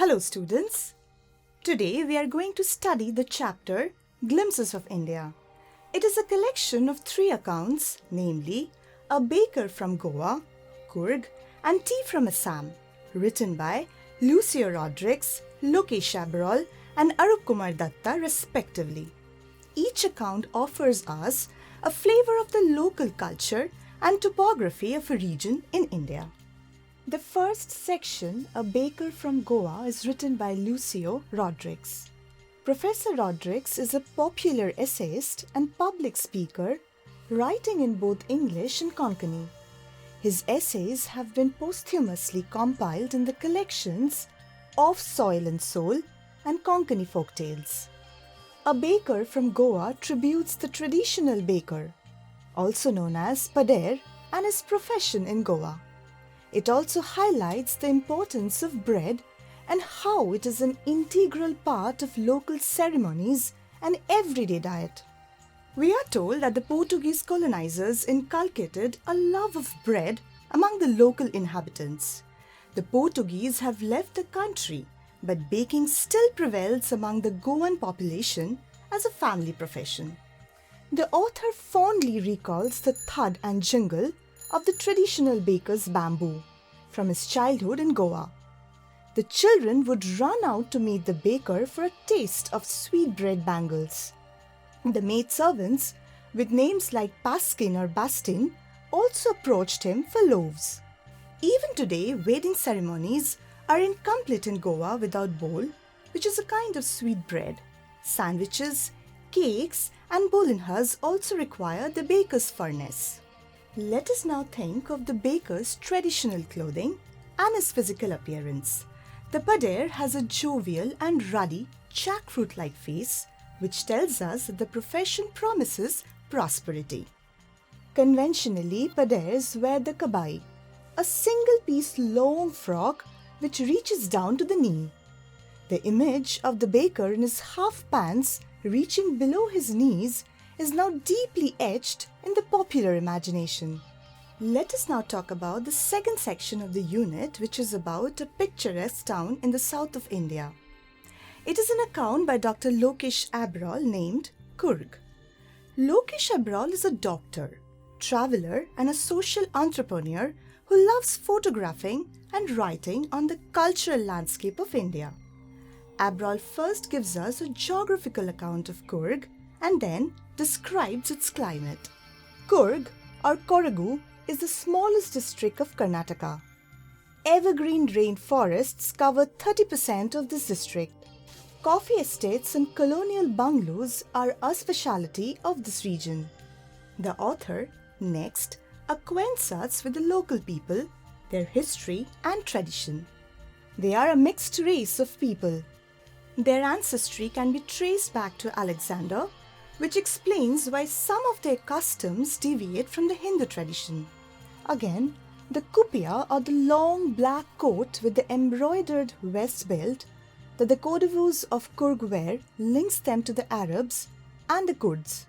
Hello students. Today we are going to study the chapter Glimpses of India. It is a collection of 3 accounts, namely A Baker from Goa, Coorg and Tea from Assam, written by Lucio Rodrigues, Lokesh Abrol and Arup Kumar Datta respectively. Each account offers us a flavor of the local culture and topography of a region in India. The first section, A Baker from Goa, is written by Lucio Rodrigues. Professor Rodrigues is a popular essayist and public speaker, writing in both English and Konkani. His essays have been posthumously compiled in the collections Of Soil and Soul and Konkani Folktales. A Baker from Goa tributes the traditional baker, also known as Pader, and his profession in Goa. It also highlights the importance of bread and how it is an integral part of local ceremonies and everyday diet. We are told that the Portuguese colonizers inculcated a love of bread among the local inhabitants. The Portuguese have left the country, but baking still prevails among the Goan population as a family profession. The author fondly recalls the thud and jingle of the traditional baker's bamboo from his childhood in Goa. The children would run out to meet the baker for a taste of sweet bread bangles. The maidservants, with names like Paskin or Bastin, also approached him for loaves. Even today, wedding ceremonies are incomplete in Goa without bol, which is a kind of sweet bread. Sandwiches, cakes and bolinhas also require the baker's furnace. Let us now think of the baker's traditional clothing and his physical appearance. The Pader has a jovial and ruddy jackfruit-like face, which tells us that the profession promises prosperity. Conventionally, Paders wear the kabai, a single-piece long frock which reaches down to the knee. The image of the baker in his half pants reaching below his knees is now deeply etched in the popular imagination. Let us now talk about the second section of the unit, which is about a picturesque town in the south of India. It is an account by Dr. Lokesh Abrol named Coorg. Lokesh Abrol is a doctor, traveler and a social entrepreneur who loves photographing and writing on the cultural landscape of India. Abrol first gives us a geographical account of Coorg and then describes its climate. Coorg or Koragu is the smallest district of Karnataka. Evergreen rainforests cover 30% of this district. Coffee estates and colonial bungalows are a specialty of this region. The author, next, acquaints us with the local people, their history and tradition. They are a mixed race of people. Their ancestry can be traced back to Alexander, which explains why some of their customs deviate from the Hindu tradition. Again, the kupia or the long black coat with the embroidered waist belt that the Kodavus of Coorg wear links them to the Arabs and the Kurds.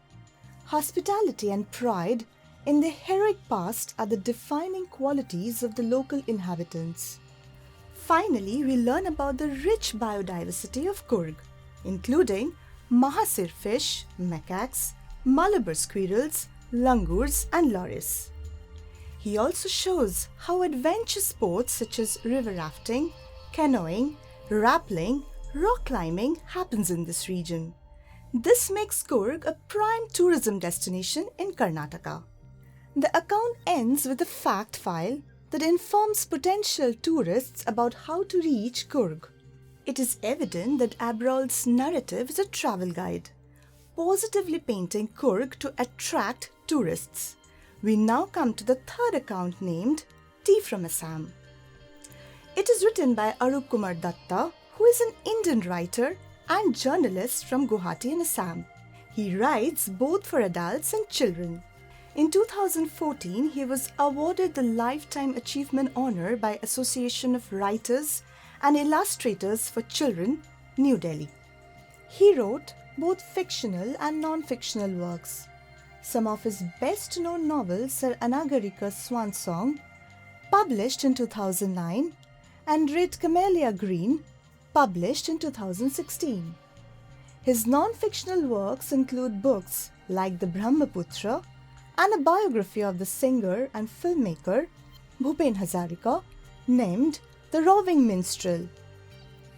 Hospitality and pride in their heroic past are the defining qualities of the local inhabitants. Finally, we learn about the rich biodiversity of Coorg, including mahasir fish, macaques, Malabar squirrels, langurs and loris. He also shows how adventure sports such as river rafting, canoeing, rappelling, rock climbing happens in this region. This makes Coorg a prime tourism destination in Karnataka. The account ends with a fact file that informs potential tourists about how to reach Coorg. It is evident that Abrol's narrative is a travel guide, positively painting Coorg to attract tourists. We now come to the third account named Tea from Assam. It is written by Arup Kumar Datta, who is an Indian writer and journalist from Guwahati in Assam. He writes both for adults and children. In 2014, he was awarded the Lifetime Achievement Honour by Association of Writers and Illustrators for Children, New Delhi. He wrote both fictional and non-fictional works. Some of his best-known novels are Anagarika's Swan Song, published in 2009, and Red Camellia Green, published in 2016. His non-fictional works include books like The Brahmaputra and a biography of the singer and filmmaker Bhupen Hazarika named The Roving Minstrel.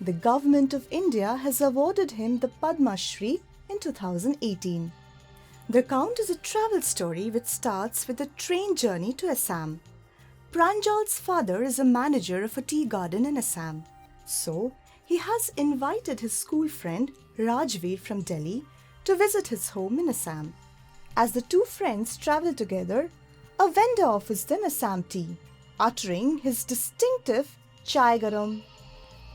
The Government of India has awarded him the Padma Shri in 2018. The account is a travel story which starts with a train journey to Assam. Pranjal's father is a manager of a tea garden in Assam, so he has invited his school friend Rajveer from Delhi to visit his home in Assam. As the two friends travel together, a vendor offers them Assam tea, uttering his distinctive Chai Garam.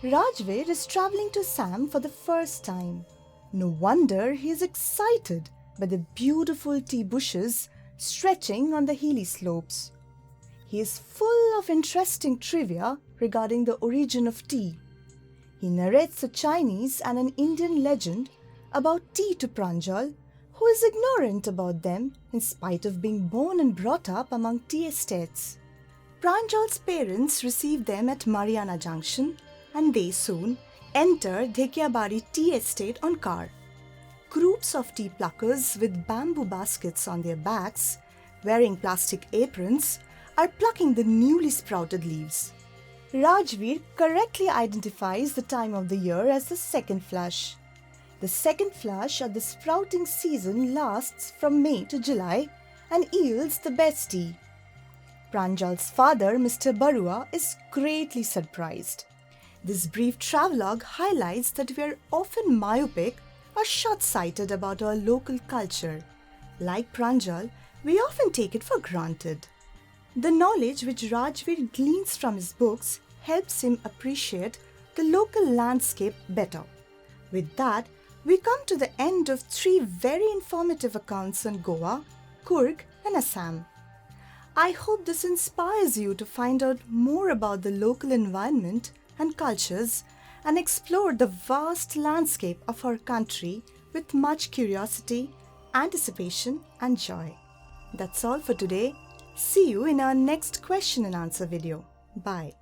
Rajveer is traveling to Assam for the first time. No wonder he is excited by the beautiful tea bushes stretching on the hilly slopes. He is full of interesting trivia regarding the origin of tea. He narrates a Chinese and an Indian legend about tea to Pranjal, who is ignorant about them in spite of being born and brought up among tea estates. Pranjal's parents receive them at Mariana Junction, and they soon enter Dhekiabari tea estate on car. Groups of tea pluckers with bamboo baskets on their backs, wearing plastic aprons, are plucking the newly sprouted leaves. Rajveer correctly identifies the time of the year as the second flush. The second flush of the sprouting season lasts from May to July and yields the best tea. Pranjal's father, Mr. Barua, is greatly surprised. This brief travelogue highlights that we are often myopic or short-sighted about our local culture. Like Pranjal, we often take it for granted. The knowledge which Rajveer gleans from his books helps him appreciate the local landscape better. With that, we come to the end of 3 very informative accounts on Goa, Coorg and Assam. I hope this inspires you to find out more about the local environment and cultures and explore the vast landscape of our country with much curiosity, anticipation and joy. That's all for today. See you in our next question and answer video. Bye.